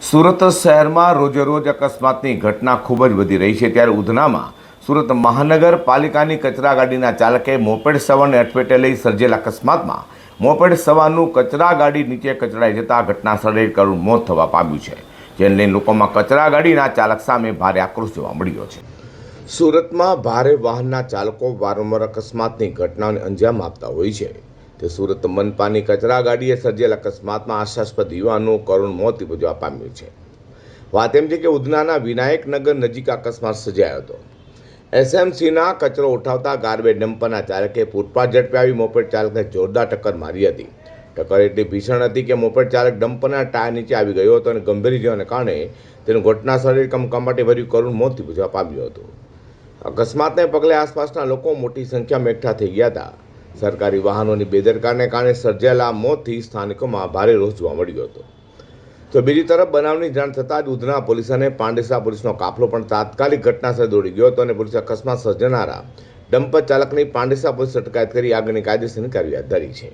સુરત શહેરમાં રોજેરોજ અકસ્માતની ઘટના ખૂબ જ વધી રહી છે, ત્યારે ઉધનામાં સુરત મહાનગરપાલિકાની કચરા ગાડીના ચાલકે મોપેડ સવારને અડફેટે લઈ સર્જેલ અકસ્માતમાં મોપેડ સવારનું કચરા ગાડી નીચે કચડાઈ જતા ઘટના સ્થળે કરુણ મોત થવા પામ્યું છે, જેને લઈને લોકોમાં કચરા ગાડીના ચાલક સામે ભારે આક્રોશ જોવા મળ્યો છે। સુરતમાં ભારે વાહનના ચાલકો વારંવાર અકસ્માતની ઘટનાઓને અંજામ આપતા હોય છે, તે સુરત મનપાની કચરા ગાડીએ સર્જેલ અકસ્માતમાં આશાસ્પદ યુવાનનું કરુણ મોત નિપજવા પામ્યું છે। વાત એમ છે કે ઉધનાના વિનાયકનગર નજીક અકસ્માત સર્જાયો હતો। એસએમસીના કચરો ઉઠાવતા ગાર્બેજ ડમ્પરના ચાલકે ફૂટપાથ ઝડપે આવી મોપેડ ચાલકને જોરદાર ટક્કર મારી હતી। ટક્કર એટલી ભીષણ હતી કે મોપેડ ચાલક ડમ્પરના ટાયર નીચે આવી ગયો હતો અને ગંભીર જવાને કારણે તેનું ઘટના સ્થળે કમકમાટી ભર્યું કરુણ મોત નિપજવા પામ્યું હતું। અકસ્માતને પગલે આસપાસના લોકો મોટી સંખ્યામાં એકઠા થઈ ગયા હતા। સરકારી વાહનોની બેદરકારીને કારણે સર્જાયેલા મોતથી સ્થાનિકોમાં ભારે રોષ જોવા મળ્યો હતો। તો બીજી તરફ બનાવની જાણ થતાં જ ઉધના પોલીસ અને પાંડેસરા પોલીસનો કાફલો પણ તાત્કાલિક ઘટનાસ્થળે દોડી ગયો હતો અને પોલીસે અકસ્માત સર્જનારા ડમ્પર ચાલકની પાંડેસરા પોલીસ અટકાયત કરી આગળની કાયદેસરની કાર્યવાહી હાથ ધરી છે।